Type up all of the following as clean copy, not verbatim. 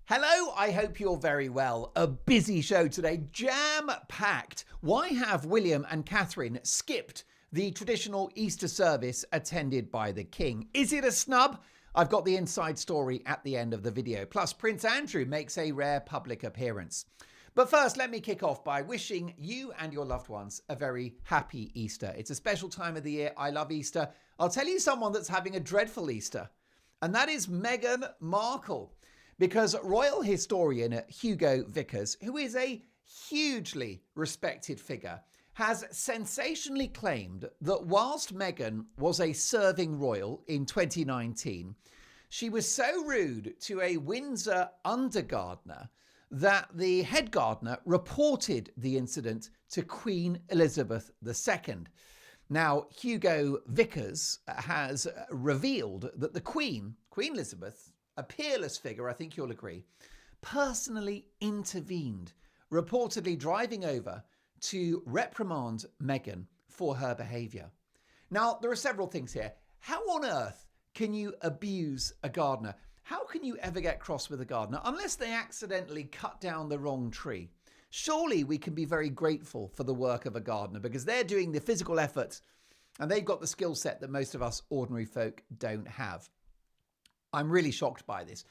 Hello, I hope you're very well. A busy show today, jam-packed. Why have William and Catherine skipped the traditional Easter service attended by the King? Is it a snub? I've got the inside story at the end of the video. Plus, Prince Andrew makes a rare public appearance. But first, let me kick off by wishing you and your loved ones a very happy Easter. It's a special time of the year. I love Easter. I'll tell you someone that's having a dreadful Easter, and that is Meghan Markle. Because royal historian Hugo Vickers, who is a hugely respected figure, has sensationally claimed that whilst Meghan was a serving royal in 2019, she was so rude to a Windsor undergardener that the head gardener reported the incident to Queen Elizabeth II. Now, Hugo Vickers has revealed that the Queen Elizabeth, a peerless figure, I think you'll agree, personally intervened, reportedly driving over to reprimand Meghan for her behaviour. Now, there are several things here. How on earth can you abuse a gardener? How can you ever get cross with a gardener unless they accidentally cut down the wrong tree? Surely we can be very grateful for the work of a gardener because they're doing the physical effort and they've got the skill set that most of us ordinary folk don't have. I'm really shocked by this.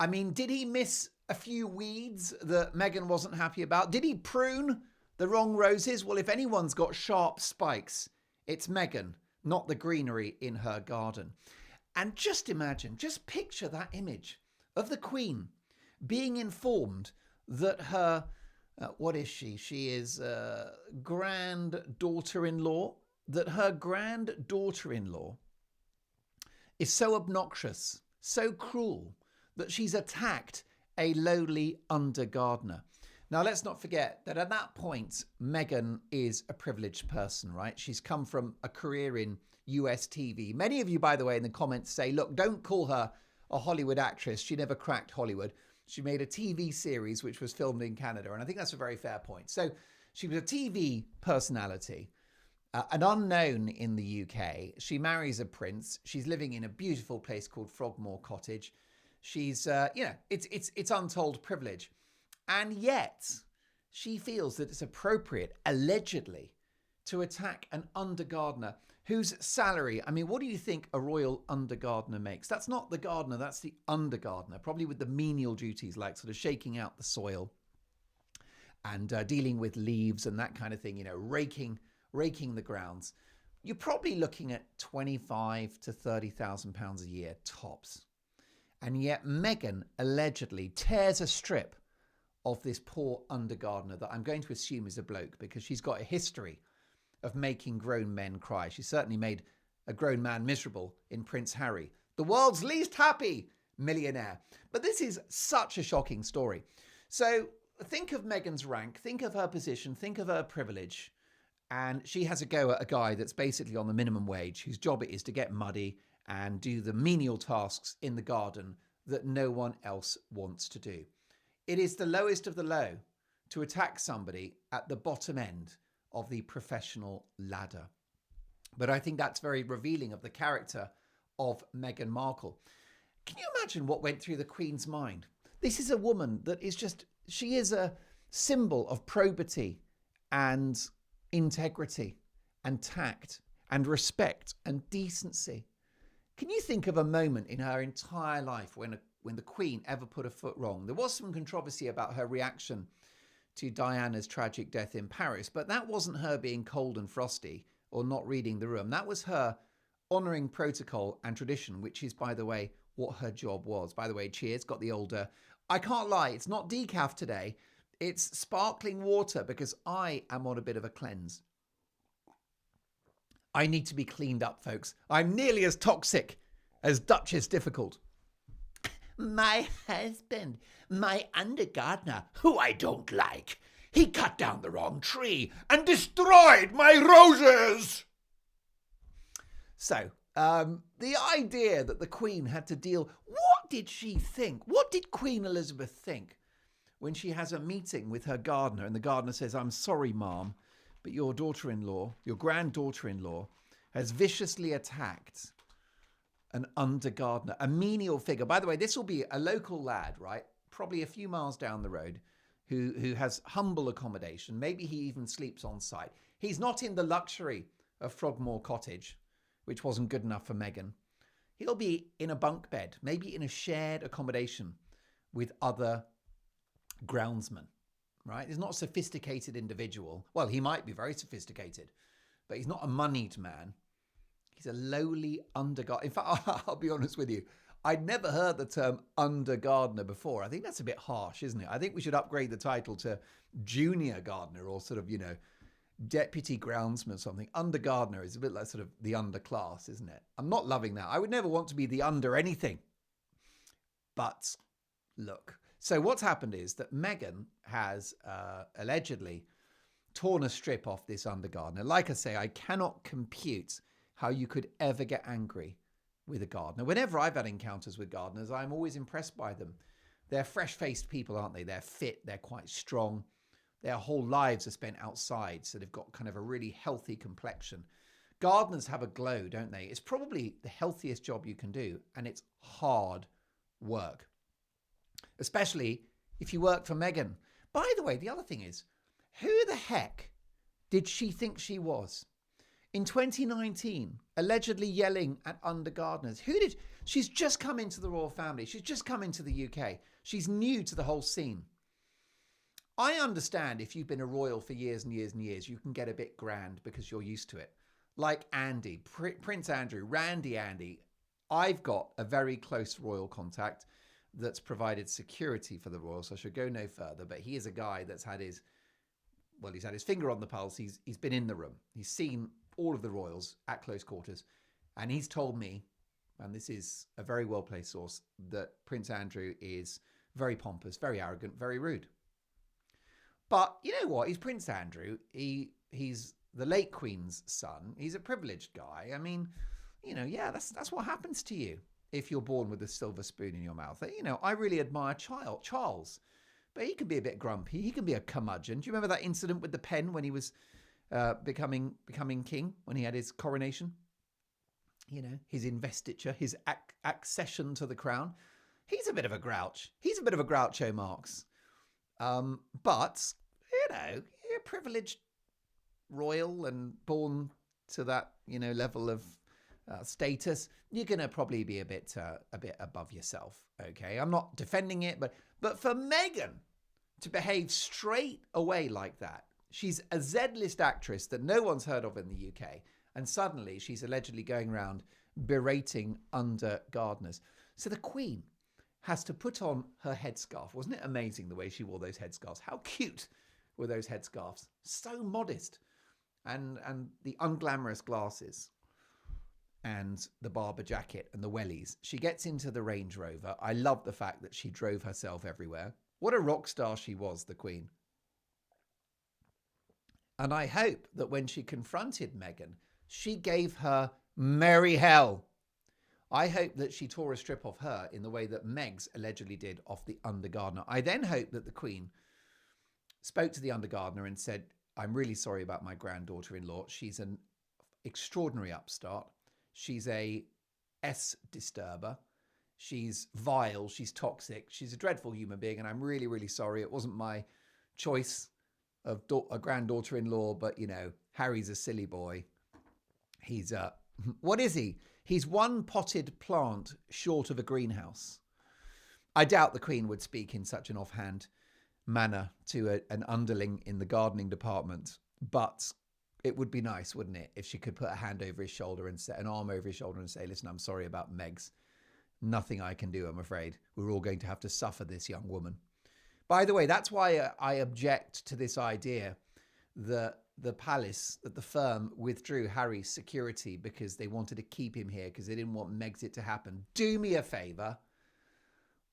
I mean, did he miss a few weeds that Meghan wasn't happy about? Did he prune the wrong roses? Well, if anyone's got sharp spikes, it's Meghan, not the greenery in her garden. And just imagine, just picture that image of the Queen being informed that her, what is she? She is granddaughter-in-law, that her granddaughter-in-law is so obnoxious, so cruel, that she's attacked a lowly under-gardener. Now, let's not forget that at that point, Meghan is a privileged person, right? She's come from a career in US TV. Many of you, by the way, in the comments say, look, don't call her a Hollywood actress. She never cracked Hollywood. She made a TV series which was filmed in Canada, and I think that's a very fair point. So she was a TV personality, an unknown in the UK. She marries a prince. She's living in a beautiful place called Frogmore Cottage. She's, it's untold privilege. And yet she feels that it's appropriate, allegedly, to attack an undergardener whose salary, I mean, what do you think a royal undergardener makes? That's not the gardener, that's the undergardener, probably with the menial duties like sort of shaking out the soil and dealing with leaves and that kind of thing, raking the grounds. You're probably looking at £25,000 to £30,000 a year tops. And yet Meghan allegedly tears a strip of this poor undergardener that I'm going to assume is a bloke because she's got a history of making grown men cry. She certainly made a grown man miserable in Prince Harry, the world's least happy millionaire. But this is such a shocking story. So think of Meghan's rank, think of her position, think of her privilege. And she has a go at a guy that's basically on the minimum wage, whose job it is to get muddy and do the menial tasks in the garden that no one else wants to do. It is the lowest of the low to attack somebody at the bottom end of the professional ladder. But I think that's very revealing of the character of Meghan Markle. Can you imagine what went through the Queen's mind? This is a woman that is she is a symbol of probity and integrity and tact and respect and decency. Can you think of a moment in her entire life when the Queen ever put a foot wrong? There was some controversy about her reaction to Diana's tragic death in Paris, but that wasn't her being cold and frosty or not reading the room. That was her honouring protocol and tradition, which is, by the way, what her job was. By the way, cheers, got the older. I can't lie, it's not decaf today. It's sparkling water because I am on a bit of a cleanse. I need to be cleaned up, folks. I'm nearly as toxic as Duchess Difficult. My husband, my undergardener, who I don't like, he cut down the wrong tree and destroyed my roses. So, the idea that the Queen had to deal, what did she think? What did Queen Elizabeth think when she has a meeting with her gardener and the gardener says, I'm sorry, ma'am, but your daughter-in-law, your granddaughter-in-law, has viciously attacked an undergardener, a menial figure. By the way, this will be a local lad, right? probably a few miles down the road, who has humble accommodation. Maybe he even sleeps on site. He's not in the luxury of Frogmore Cottage, which wasn't good enough for Meghan. He'll be in a bunk bed, maybe in a shared accommodation with other groundsmen, right? He's not a sophisticated individual. Well, he might be very sophisticated, but he's not a moneyed man. He's a lowly undergardener. In fact, I'll be honest with you, I'd never heard the term undergardener before. I think that's a bit harsh, isn't it? I think we should upgrade the title to junior gardener or sort of, deputy groundsman or something. Undergardener is a bit like sort of the underclass, isn't it? I'm not loving that. I would never want to be the under anything. But look, so what's happened is that Meghan has allegedly torn a strip off this undergardener. Like I say, I cannot compute how you could ever get angry with a gardener. Whenever I've had encounters with gardeners, I'm always impressed by them. They're fresh-faced people, aren't they? They're fit, they're quite strong. Their whole lives are spent outside, so they've got kind of a really healthy complexion. Gardeners have a glow, don't they? It's probably the healthiest job you can do, and it's hard work, especially if you work for Meghan. By the way, the other thing is, who the heck did she think she was? In 2019, allegedly yelling at undergardeners. She's just come into the royal family. She's just come into the UK. She's new to the whole scene. I understand if you've been a royal for years and years and years, you can get a bit grand because you're used to it. Like Andy, Prince Andrew, Randy Andy. I've got a very close royal contact that's provided security for the royals. So I should go no further, but he is a guy that's had his finger on the pulse. He's been in the room. He's seen all of the royals at close quarters. And he's told me, and this is a very well-placed source, that Prince Andrew is very pompous, very arrogant, very rude. But you know what? He's Prince Andrew. He's the late Queen's son. He's a privileged guy. I mean, that's what happens to you if you're born with a silver spoon in your mouth. I really admire Charles, but he can be a bit grumpy. He can be a curmudgeon. Do you remember that incident with the pen when he was becoming king, when he had his coronation? His investiture, his accession to the crown. He's a bit of a grouch. He's a bit of a Groucho Marx. But, you're a privileged royal and born to that, level of status. You're going to probably be a bit above yourself. Okay. I'm not defending it, but for Meghan to behave straight away like that, she's a Z-list actress that no one's heard of in the UK. And suddenly she's allegedly going around berating undergardeners. So the Queen has to put on her headscarf. Wasn't it amazing the way she wore those headscarves? How cute were those headscarves? So modest. And the unglamorous glasses and the Barber jacket and the wellies. She gets into the Range Rover. I love the fact that she drove herself everywhere. What a rock star she was, the Queen. And I hope that when she confronted Meghan, she gave her merry hell. I hope that she tore a strip off her in the way that Meg's allegedly did off the undergardener. I then hope that the Queen spoke to the undergardener and said, I'm really sorry about my granddaughter-in-law. She's an extraordinary upstart. She's a S-disturber. She's vile. She's toxic. She's a dreadful human being. And I'm really, really sorry. It wasn't my choice of a granddaughter-in-law, but, Harry's a silly boy. He's what is he? He's one potted plant short of a greenhouse. I doubt the Queen would speak in such an offhand manner to an underling in the gardening department, but it would be nice, wouldn't it, if she could put a hand over his shoulder and set an arm over his shoulder and say, listen, I'm sorry about Meg's. Nothing I can do, I'm afraid. We're all going to have to suffer this young woman. By the way, that's why I object to this idea that the palace, that the firm withdrew Harry's security because they wanted to keep him here because they didn't want Megxit to happen. Do me a favour.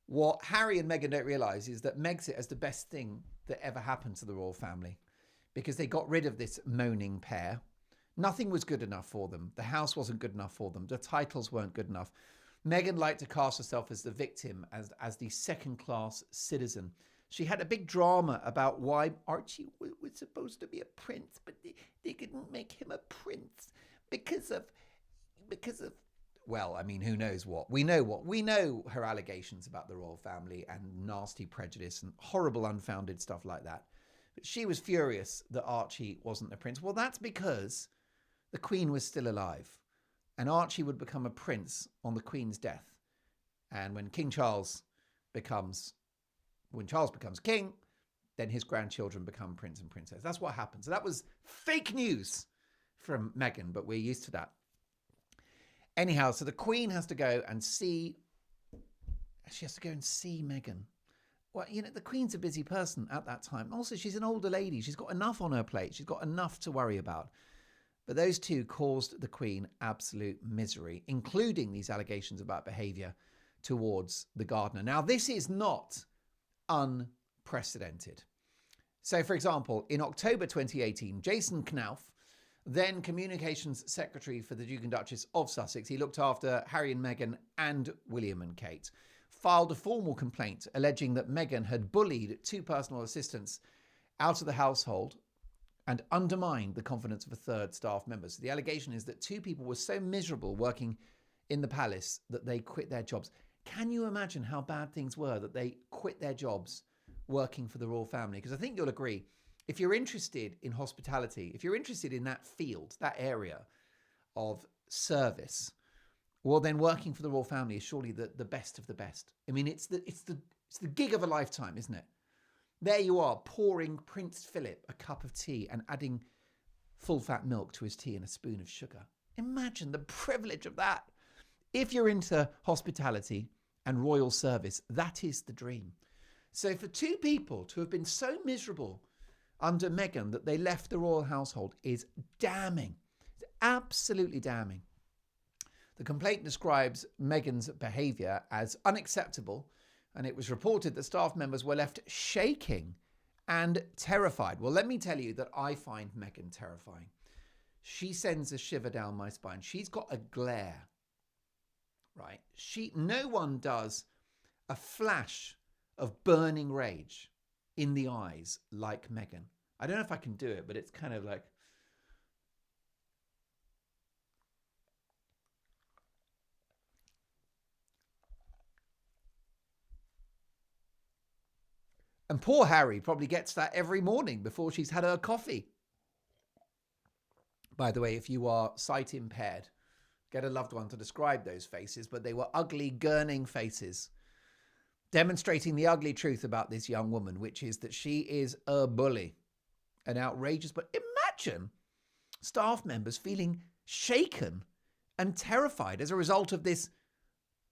What Harry and Meghan don't realise is that Megxit is the best thing that ever happened to the royal family because they got rid of this moaning pair. Nothing was good enough for them. The house wasn't good enough for them. The titles weren't good enough. Meghan liked to cast herself as the victim, as the second-class citizen. She had a big drama about why Archie was supposed to be a prince, but they couldn't make him a prince because of well, I mean, who knows what? We know her allegations about the royal family and nasty prejudice and horrible unfounded stuff like that. But she was furious that Archie wasn't a prince. Well, that's because the Queen was still alive, and Archie would become a prince on the Queen's death. And when Charles becomes king, then his grandchildren become prince and princess. That's what happens. So that was fake news from Meghan, but we're used to that. Anyhow, so the Queen has to go and see Meghan. Well, the Queen's a busy person at that time. Also, she's an older lady. She's got enough on her plate. She's got enough to worry about. But those two caused the Queen absolute misery, including these allegations about behaviour towards the gardener. Now, this is not unprecedented. So, for example, in October 2018, Jason Knauf, then Communications Secretary for the Duke and Duchess of Sussex, he looked after Harry and Meghan and William and Kate, filed a formal complaint alleging that Meghan had bullied two personal assistants out of the household and undermined the confidence of a third staff member. So the allegation is that two people were so miserable working in the palace that they quit their jobs. Can you imagine how bad things were that they quit their jobs working for the royal family? Because I think you'll agree, if you're interested in hospitality, if you're interested in that field, that area of service, well, then working for the royal family is surely the best of the best. I mean, it's the gig of a lifetime, isn't it? There you are, pouring Prince Philip a cup of tea and adding full-fat milk to his tea and a spoon of sugar. Imagine the privilege of that. If you're into hospitality and royal service, that is the dream. So for two people to have been so miserable under Meghan that they left the royal household is damning. It's absolutely damning. The complaint describes Meghan's behaviour as unacceptable, and it was reported that staff members were left shaking and terrified. Well, let me tell you that I find Meghan terrifying. She sends a shiver down my spine. She's got a glare, right? No one does a flash of burning rage in the eyes like Meghan. I don't know if I can do it, but it's kind of like... And poor Harry probably gets that every morning before she's had her coffee. By the way, if you are sight impaired, get a loved one to describe those faces, but they were ugly, gurning faces, demonstrating the ugly truth about this young woman, which is that she is a bully, an outrageous... But imagine staff members feeling shaken and terrified as a result of this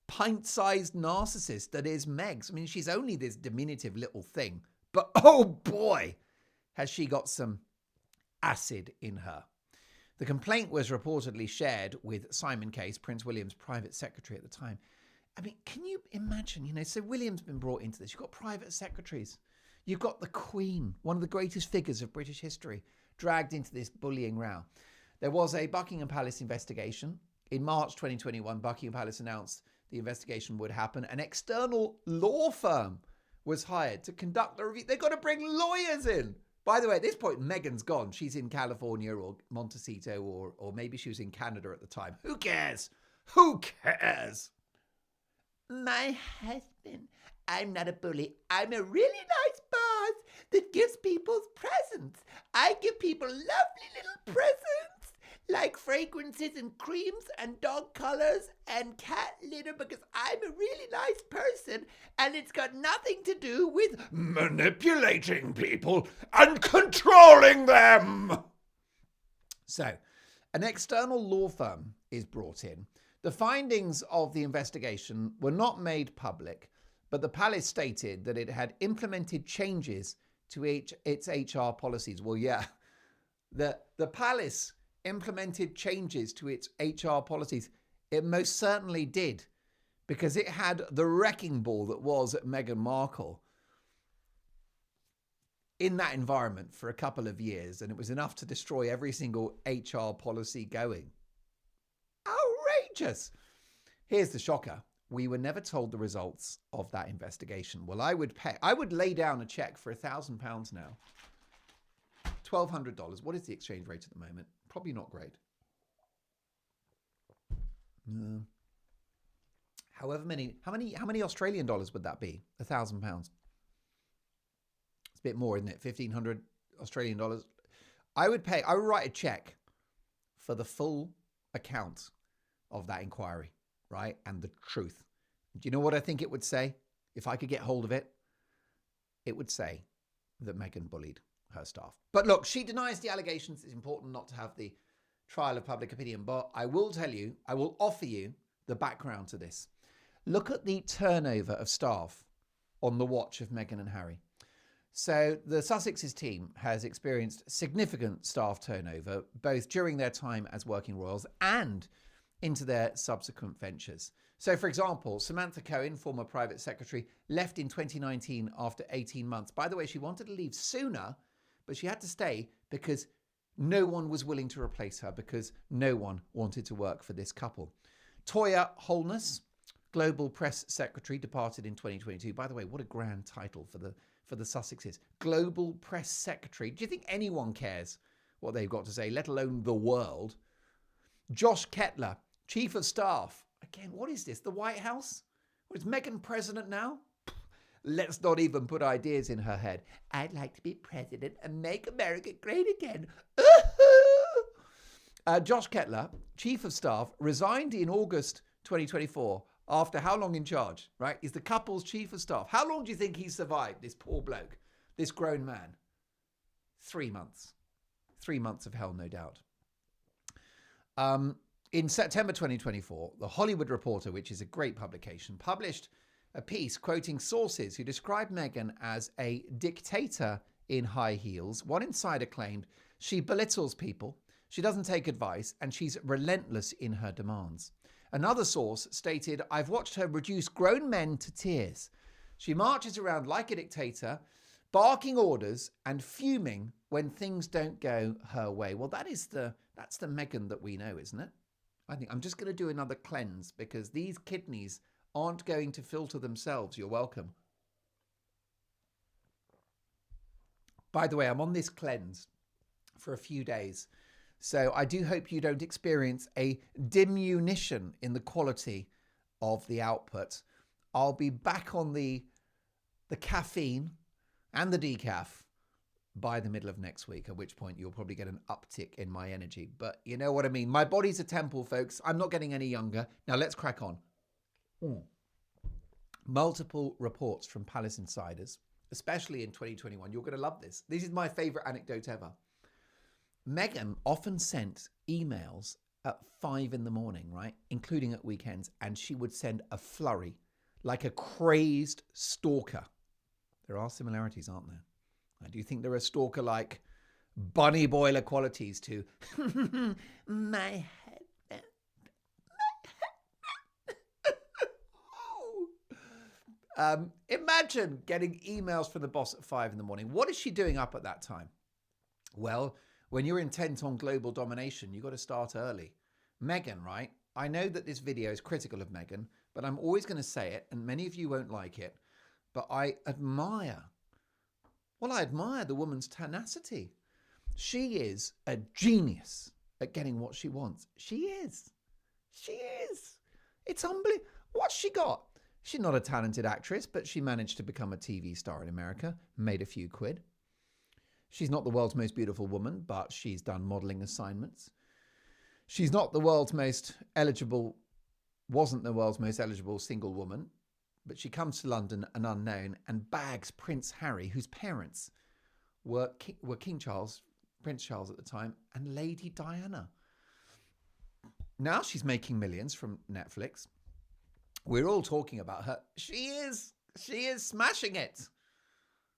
pint-sized narcissist that is Megs. I mean, she's only this diminutive little thing, but oh boy, has she got some acid in her. The complaint was reportedly shared with Simon Case, Prince William's private secretary at the time. I mean, can you imagine, so William's been brought into this. You've got private secretaries. You've got the Queen, one of the greatest figures of British history, dragged into this bullying row. There was a Buckingham Palace investigation. In March 2021, Buckingham Palace announced the investigation would happen. An external law firm was hired to conduct the review. They've got to bring lawyers in. By the way, at this point, Meghan's gone. She's in California or Montecito, or maybe she was in Canada at the time. Who cares? Who cares? My husband. I'm not a bully. I'm a really nice boss that gives people presents. I give people lovely little presents, like fragrances and creams and dog collars and cat litter, because I'm a really nice person, and it's got nothing to do with manipulating people and controlling them. So, an external law firm is brought in. The findings of the investigation were not made public, but the palace stated that it had implemented changes to its HR policies. Well, yeah, the palace implemented changes to its HR policies. It most certainly did, because it had the wrecking ball that was Meghan Markle in that environment for a couple of years, and it was enough to destroy every single HR policy going. Outrageous. Here's the shocker. We were never told the results of that investigation. Well, I would lay down a check for £1,000 now. $1,200. What is the exchange rate at the moment? Probably not great. How many Australian dollars would that be? £1,000. It's a bit more, isn't it? 1,500 Australian dollars. I would write a check for the full account of that inquiry, right? And the truth. Do you know what I think it would say? If I could get hold of it, it would say that Meghan bullied her staff. But look, she denies the allegations. It's important not to have the trial of public opinion. But I will tell you, I will offer you the background to this. Look at the turnover of staff on the watch of Meghan and Harry. So the Sussex's team has experienced significant staff turnover, both during their time as working royals and into their subsequent ventures. So, for example, Samantha Cohen, former private secretary, left in 2019 after 18 months. By the way, she wanted to leave sooner, but she had to stay because no one was willing to replace her, because no one wanted to work for this couple. Toya Holness, global press secretary, departed in 2022. By the way, what a grand title for the Sussexes. Global press secretary. Do you think anyone cares what they've got to say, let alone the world? Josh Kettler, chief of staff. Again, what is this? The White House? Is Meghan president now? Let's not even put ideas in her head. I'd like to be president and make America great again. Josh Kettler, chief of staff, resigned in August 2024 after how long in charge, right? He's the couple's chief of staff. How long do you think he survived, this poor bloke, this grown man? 3 months. 3 months of hell, no doubt. In September 2024, The Hollywood Reporter, which is a great publication, published a piece quoting sources who described Meghan as a dictator in high heels. One insider claimed she belittles people, she doesn't take advice, and she's relentless in her demands. Another source stated, I've watched her reduce grown men to tears. She marches around like a dictator, barking orders and fuming when things don't go her way. Well, that's the Meghan that we know, isn't it? I think I'm just going to do another cleanse because these kidneys aren't going to filter themselves. You're welcome. By the way, I'm on this cleanse for a few days. So I do hope you don't experience a diminution in the quality of the output. I'll be back on the caffeine and the decaf by the middle of next week, at which point you'll probably get an uptick in my energy. But you know what I mean? My body's a temple, folks. I'm not getting any younger. Now let's crack on. Multiple reports from Palace insiders, especially in 2021. You're going to love this. This is my favorite anecdote ever. Meghan often sent emails at 5 a.m, right? Including at weekends. And she would send a flurry like a crazed stalker. There are similarities, aren't there? I do think there are stalker-like bunny boiler qualities to my head. Imagine getting emails from the boss at 5 a.m. What is she doing up at that time? Well, when you're intent on global domination, you've got to start early. Meghan, right? I know that this video is critical of Meghan, but I'm always going to say it, and many of you won't like it, but I admire the woman's tenacity. She is a genius at getting what she wants. She is. It's unbelievable. What's she got? She's not a talented actress, but she managed to become a TV star in America, made a few quid. She's not the world's most beautiful woman, but she's done modeling assignments. She's not the world's most eligible, wasn't the world's most eligible single woman, but she comes to London an unknown and bags Prince Harry, whose parents were King Charles, Prince Charles at the time, and Lady Diana. Now she's making millions from Netflix. We're all talking about her. She is smashing it.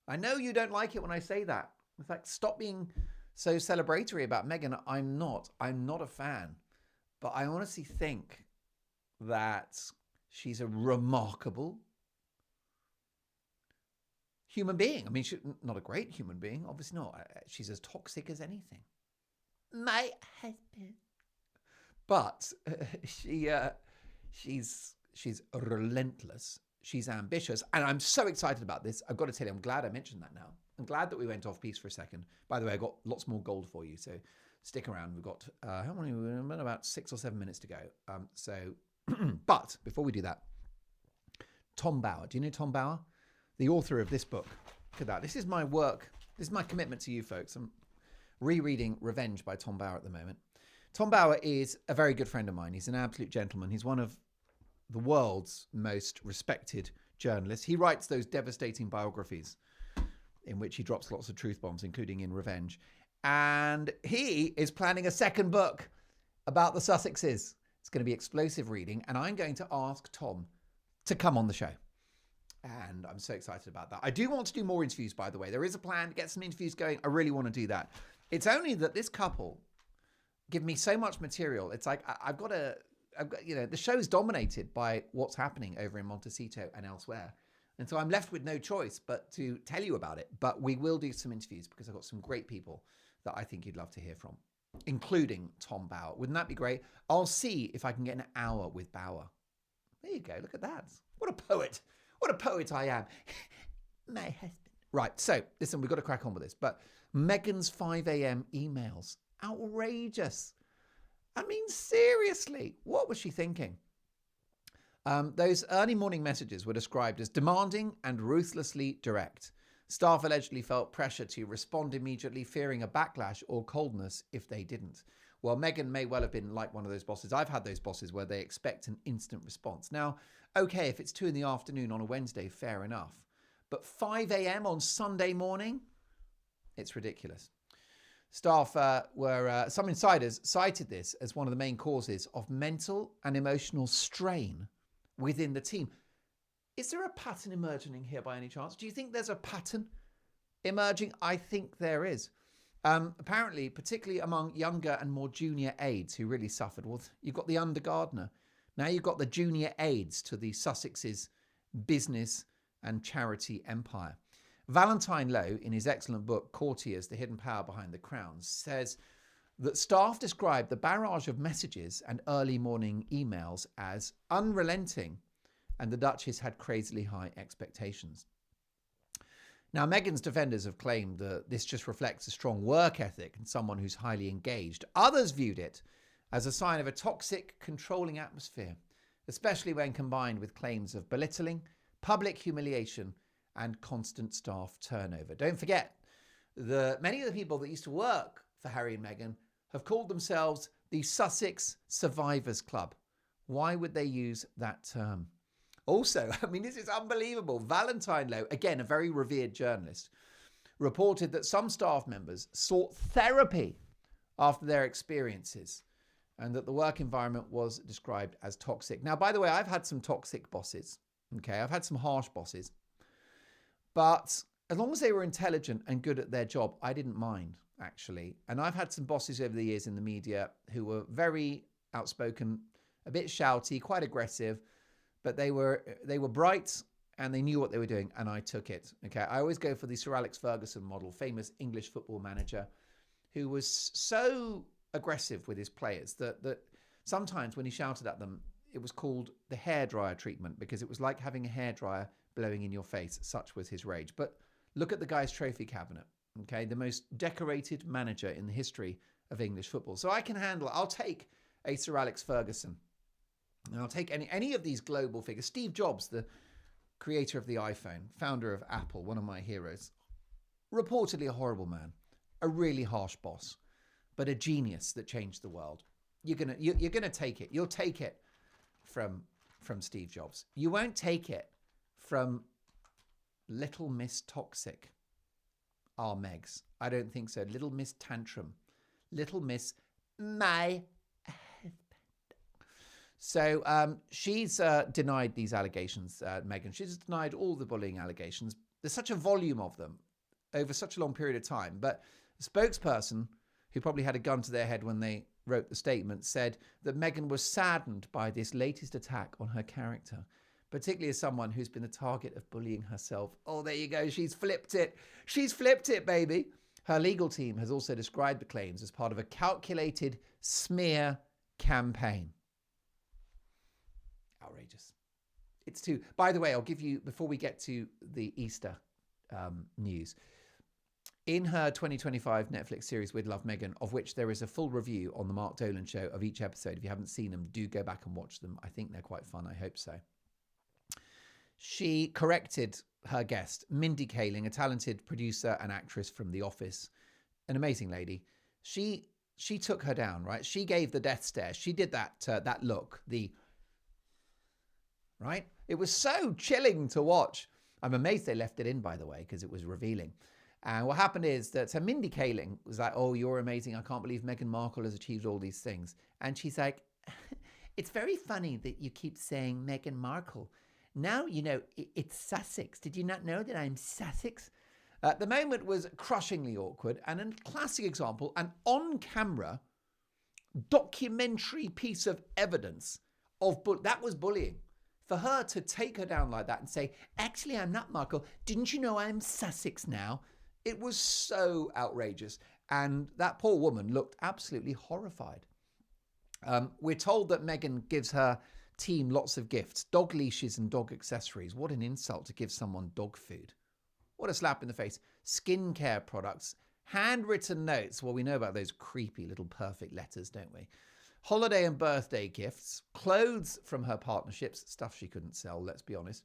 I know you don't like it when I say that. In fact, stop being so celebratory about Meghan. I'm not a fan, but I honestly think that she's a remarkable human being. I mean, she's not a great human being, obviously not. She's as toxic as anything. My husband. But she's relentless. She's ambitious. And I'm so excited about this. I've got to tell you, I'm glad I mentioned that now. I'm glad that we went off piece for a second. By the way, I got lots more gold for you, so stick around. We've got, how many? About 6 or 7 minutes to go. But before we do that, Tom Bower. Do you know Tom Bower? The author of this book. Look at that. This is my work. This is my commitment to you folks. I'm rereading Revenge by Tom Bower at the moment. Tom Bower is a very good friend of mine. He's an absolute gentleman. He's one of the world's most respected journalists. He writes those devastating biographies in which he drops lots of truth bombs, including in Revenge. And he is planning a second book about the Sussexes. It's going to be explosive reading, and I'm going to ask Tom to come on the show. And I'm so excited about that. I do want to do more interviews, by the way. There is a plan to get some interviews going. I really want to do that. It's only that this couple give me so much material. It's like I've got, the show's dominated by what's happening over in Montecito and elsewhere. And so I'm left with no choice but to tell you about it. But we will do some interviews because I've got some great people that I think you'd love to hear from, including Tom Bower. Wouldn't that be great? I'll see if I can get an hour with Bower. There you go. Look at that. What a poet. What a poet I am. My husband. Right. So, listen, we've got to crack on with this. But Meghan's 5 a.m. emails. Outrageous. I mean, seriously, what was she thinking? Those early morning messages were described as demanding and ruthlessly direct. Staff allegedly felt pressure to respond immediately, fearing a backlash or coldness if they didn't. Well, Meghan may well have been like one of those bosses. I've had those bosses where they expect an instant response. Now, okay, if it's 2 p.m. on a Wednesday, fair enough. But 5 a.m. on Sunday morning? It's ridiculous. Staff some insiders cited this as one of the main causes of mental and emotional strain within the team. Is there a pattern emerging here by any chance? Do you think there's a pattern emerging? I think there is. Apparently, particularly among younger and more junior aides who really suffered. Well, you've got the undergardener. Now you've got the junior aides to the Sussexes' business and charity empire. Valentine Lowe, in his excellent book, Courtiers, The Hidden Power Behind the Crown, says that staff described the barrage of messages and early morning emails as unrelenting, and the Duchess had crazily high expectations. Now, Meghan's defenders have claimed that this just reflects a strong work ethic and someone who's highly engaged. Others viewed it as a sign of a toxic, controlling atmosphere, especially when combined with claims of belittling, public humiliation, and constant staff turnover. Don't forget, many of the people that used to work for Harry and Meghan have called themselves the Sussex Survivors Club. Why would they use that term? Also, I mean, this is unbelievable. Valentine Lowe, again, a very revered journalist, reported that some staff members sought therapy after their experiences and that the work environment was described as toxic. Now, by the way, I've had some toxic bosses. Okay, I've had some harsh bosses. But as long as they were intelligent and good at their job, I didn't mind, actually. And I've had some bosses over the years in the media who were very outspoken, a bit shouty, quite aggressive, but they were bright and they knew what they were doing, and I took it. Okay, I always go for the Sir Alex Ferguson model, famous English football manager, who was so aggressive with his players that sometimes when he shouted at them, it was called the hairdryer treatment because it was like having a hairdryer blowing in your face. Such was his rage. But look at the guy's trophy cabinet. Okay, the most decorated manager in the history of English football. So I can handle it. I'll take a Sir Alex Ferguson. And I'll take any of these global figures. Steve Jobs, the creator of the iPhone, founder of Apple, one of my heroes. Reportedly a horrible man, a really harsh boss, but a genius that changed the world. You're gonna take it. You'll take it from Steve Jobs. You won't take it from Little Miss Toxic. Our Megs. I don't think so. Little Miss Tantrum. Little Miss My Husband. So she's denied these allegations, Meghan. She's denied all the bullying allegations. There's such a volume of them over such a long period of time. But the spokesperson, who probably had a gun to their head when they wrote the statement, said that Meghan was saddened by this latest attack on her character, particularly as someone who's been the target of bullying herself. Oh, there you go. She's flipped it. She's flipped it, baby. Her legal team has also described the claims as part of a calculated smear campaign. Outrageous. It's too... By the way, I'll give you, before we get to the Easter news, in her 2025 Netflix series We'd Love Meghan, of which there is a full review on the Mark Dolan show of each episode. If you haven't seen them, do go back and watch them. I think they're quite fun. I hope so. She corrected her guest, Mindy Kaling, a talented producer and actress from The Office, an amazing lady. She took her down, right? She gave the death stare. She did that look, right? It was so chilling to watch. I'm amazed they left it in, by the way, because it was revealing. And what happened is that Mindy Kaling was like, oh, you're amazing. I can't believe Meghan Markle has achieved all these things. And she's like, it's very funny that you keep saying Meghan Markle. Now, it's Sussex. Did you not know that I'm Sussex? The moment was crushingly awkward and a classic example, an on-camera documentary piece of evidence of that was bullying. For her to take her down like that and say, actually, I'm not Markle. Didn't you know I'm Sussex now? It was so outrageous. And that poor woman looked absolutely horrified. We're told that Meghan gives her team lots of gifts, dog leashes and dog accessories. What an insult to give someone dog food. What a slap in the face. Skincare products, handwritten notes. Well, we know about those creepy little perfect letters, don't we? Holiday and birthday gifts, clothes from her partnerships, stuff she couldn't sell, let's be honest.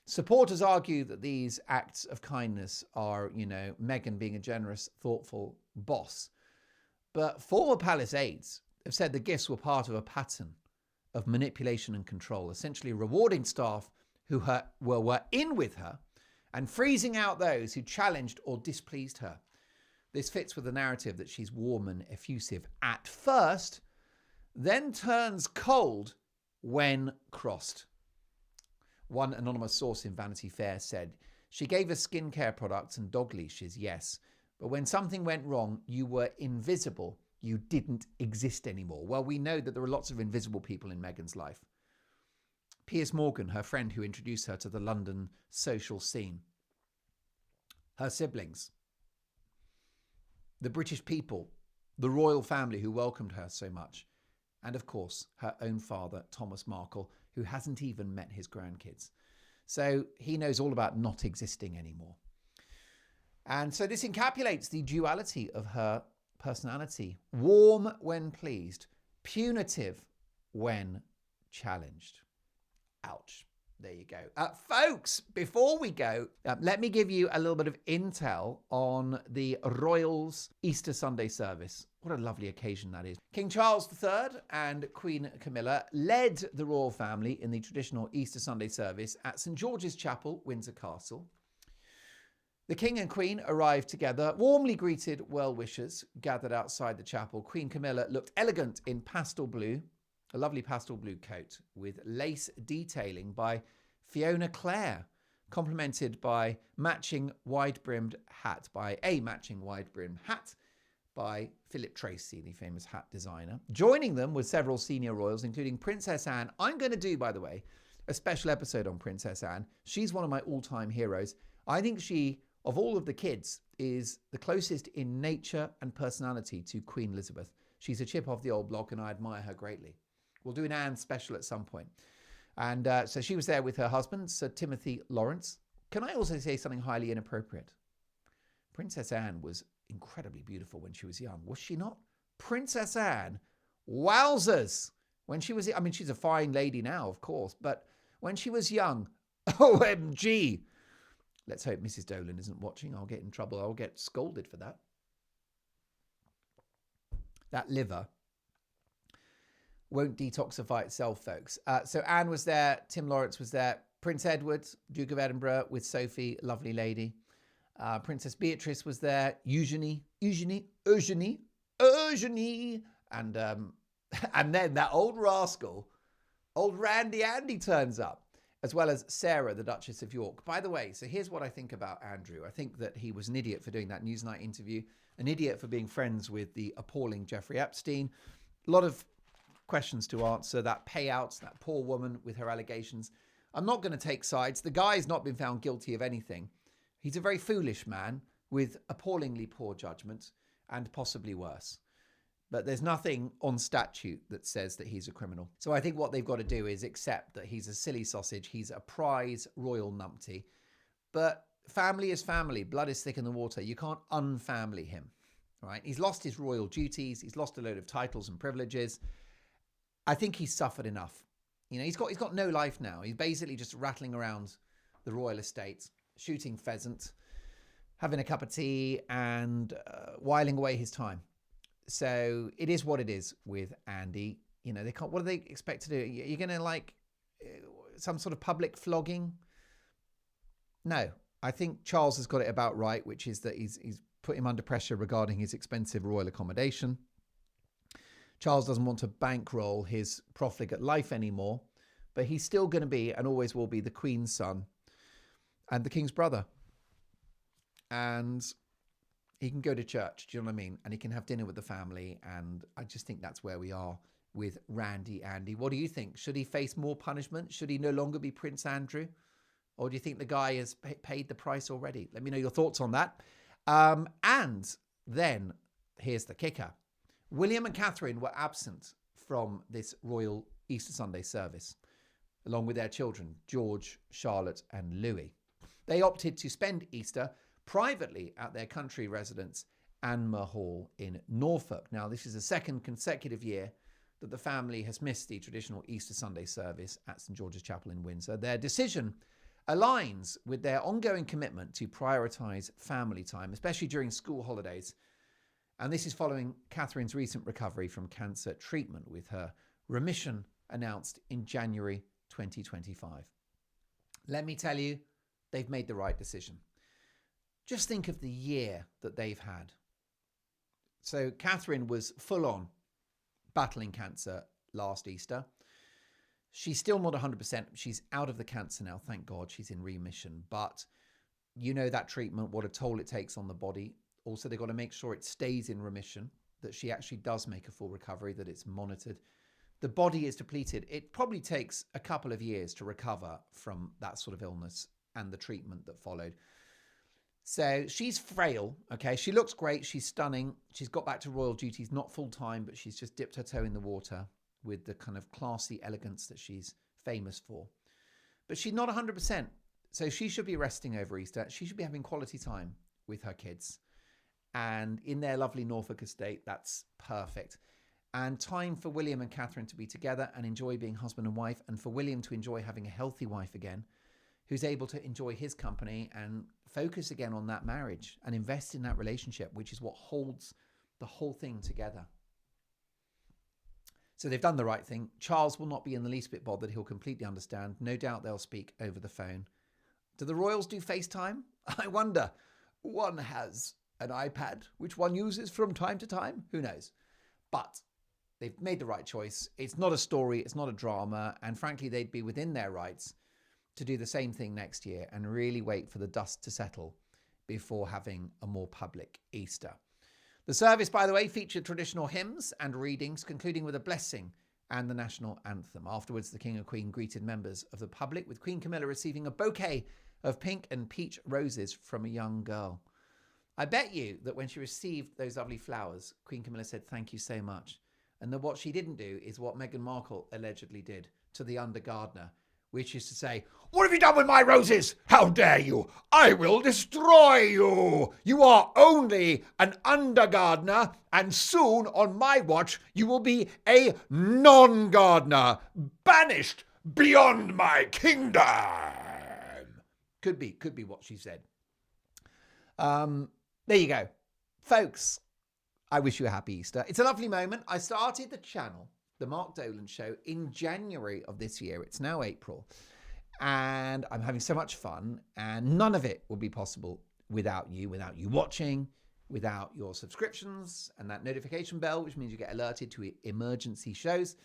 Supporters argue that these acts of kindness are, Meghan being a generous, thoughtful boss. But former palace aides have said the gifts were part of a pattern of manipulation and control, essentially rewarding staff who were in with her and freezing out those who challenged or displeased her. This fits with the narrative that she's warm and effusive at first, then turns cold when crossed. One anonymous source in Vanity Fair said, she gave us skincare products and dog leashes, yes, but when something went wrong, you were invisible. You didn't exist anymore. Well, we know that there are lots of invisible people in Meghan's life. Piers Morgan, her friend who introduced her to the London social scene. Her siblings. The British people. The royal family who welcomed her so much. And of course, her own father, Thomas Markle, who hasn't even met his grandkids. So he knows all about not existing anymore. And so this encapsulates the duality of her personality. Warm when pleased, punitive when challenged. Ouch. There you go. Folks, before we go, let me give you a little bit of intel on the Royals Easter Sunday service. What a lovely occasion that is. King Charles III and Queen Camilla led the royal family in the traditional Easter Sunday service at St. George's Chapel, Windsor Castle. The King and Queen arrived together, warmly greeted well-wishers gathered outside the chapel. Queen Camilla looked elegant in pastel blue, a lovely pastel blue coat with lace detailing by Fiona Clare, complemented by matching wide-brimmed hat by Philip Tracy, the famous hat designer. Joining them was several senior royals, including Princess Anne. I'm going to do, by the way, a special episode on Princess Anne. She's one of my all-time heroes. I think she, of all of the kids, is the closest in nature and personality to Queen Elizabeth. She's a chip off the old block, and I admire her greatly. We'll do an Anne special at some point. And so she was there with her husband, Sir Timothy Lawrence. Can I also say something highly inappropriate? Princess Anne was incredibly beautiful when she was young, was she not? Princess Anne, wowzers! When she was, I mean, she's a fine lady now, of course, but when she was young, OMG! Let's hope Mrs. Dolan isn't watching. I'll get in trouble. I'll get scolded for that. That liver won't detoxify itself, folks. So Anne was there. Tim Lawrence was there. Prince Edward, Duke of Edinburgh, with Sophie, lovely lady. Princess Beatrice was there. Eugenie. And then that old rascal, old Randy Andy turns up, as well as Sarah, the Duchess of York. By the way, so here's what I think about Andrew. I think that he was an idiot for doing that Newsnight interview, an idiot for being friends with the appalling Jeffrey Epstein. A lot of questions to answer, that payouts, that poor woman with her allegations. I'm not going to take sides. The guy's not been found guilty of anything. He's a very foolish man with appallingly poor judgment and possibly worse. But there's nothing on statute that says that he's a criminal. So I think what they've got to do is accept that he's a silly sausage. He's a prize royal numpty. But family is family. Blood is thick in the water. You can't unfamily him, right? He's lost his royal duties. He's lost a load of titles and privileges. I think he's suffered enough. You know, he's got no life now. He's basically just rattling around the royal estate, shooting pheasant, having a cup of tea and whiling away his time. So it is what it is with Andy. You know, they can't, what do they expect to do? You're going to like some sort of public flogging? No, I think Charles has got it about right, which is that he's put him under pressure regarding his expensive royal accommodation. Charles doesn't want to bankroll his profligate life anymore, but he's still going to be and always will be the Queen's son and the King's brother. And he can go to church, do you know what I mean? And he can have dinner with the family. And I just think that's where we are with Randy Andy. What do you think? Should he face more punishment? Should he no longer be Prince Andrew? Or do you think the guy has paid the price already? Let me know your thoughts on that. And then here's the kicker. William and Catherine were absent from this royal Easter Sunday service, along with their children, George, Charlotte, and Louis. They opted to spend Easter privately at their country residence, Anmer Hall in Norfolk. Now, this is the second consecutive year that the family has missed the traditional Easter Sunday service at St George's Chapel in Windsor. Their decision aligns with their ongoing commitment to prioritise family time, especially during school holidays. And this is following Catherine's recent recovery from cancer treatment, with her remission announced in January 2025. Let me tell you, they've made the right decision. Just think of the year that they've had. So Catherine was full on battling cancer last Easter. She's still not 100%. She's out of the cancer now. Thank God she's in remission. But you know that treatment, what a toll it takes on the body. Also, they've got to make sure it stays in remission, that she actually does make a full recovery, that it's monitored. The body is depleted. It probably takes a couple of years to recover from that sort of illness and the treatment that followed. So she's frail, okay? She looks great. She's stunning. She's got back to royal duties, not full time, but she's just dipped her toe in the water with the kind of classy elegance that she's famous for. But she's not 100%. So she should be resting over Easter. She should be having quality time with her kids. And in their lovely Norfolk estate, that's perfect. And time for William and Catherine to be together and enjoy being husband and wife, and for William to enjoy having a healthy wife again, who's able to enjoy his company and focus again on that marriage and invest in that relationship, which is what holds the whole thing together. So they've done the right thing. Charles will not be in the least bit bothered. He'll completely understand. No doubt they'll speak over the phone. Do the royals do FaceTime? I wonder. One has an iPad, which one uses from time to time. Who knows? But they've made the right choice. It's not a story. It's not a drama. And frankly, they'd be within their rights to do the same thing next year and really wait for the dust to settle before having a more public Easter. The service, by the way, featured traditional hymns and readings, concluding with a blessing and the national anthem. Afterwards, the King and Queen greeted members of the public, with Queen Camilla receiving a bouquet of pink and peach roses from a young girl. I bet you that when she received those lovely flowers, Queen Camilla said, "Thank you so much." And that what she didn't do is what Meghan Markle allegedly did to the under-gardener, which is to say, "What have you done with my roses? How dare you? I will destroy you. You are only an under-gardener, and soon, on my watch, you will be a non-gardener, banished beyond my kingdom." Could be what she said. There you go. Folks, I wish you a happy Easter. It's a lovely moment. I started the channel, The Mark Dolan Show, in January of this year. It's now April. And I'm having so much fun. And none of it would be possible without you watching, without your subscriptions and that notification bell, which means you get alerted to emergency shows.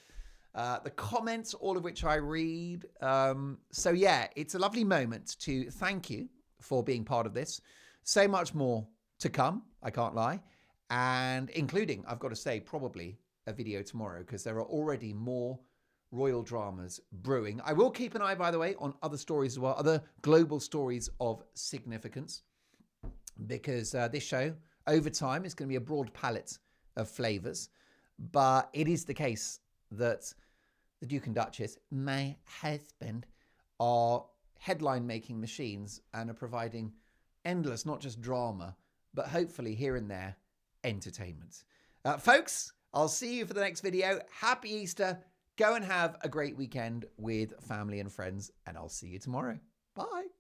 The comments, all of which I read. So yeah, it's a lovely moment to thank you for being part of this. So much more to come, I can't lie. And including, I've got to say, probably a video tomorrow, because there are already more royal dramas brewing. I will keep an eye, by the way, on other stories as well, other global stories of significance, because this show, over time, is going to be a broad palette of flavours. But it is the case that the Duke and Duchess, my husband, are headline-making machines and are providing endless, not just drama, but hopefully here and there, entertainment. Folks, I'll see you for the next video. Happy Easter. Go and have a great weekend with family and friends, and I'll see you tomorrow. Bye.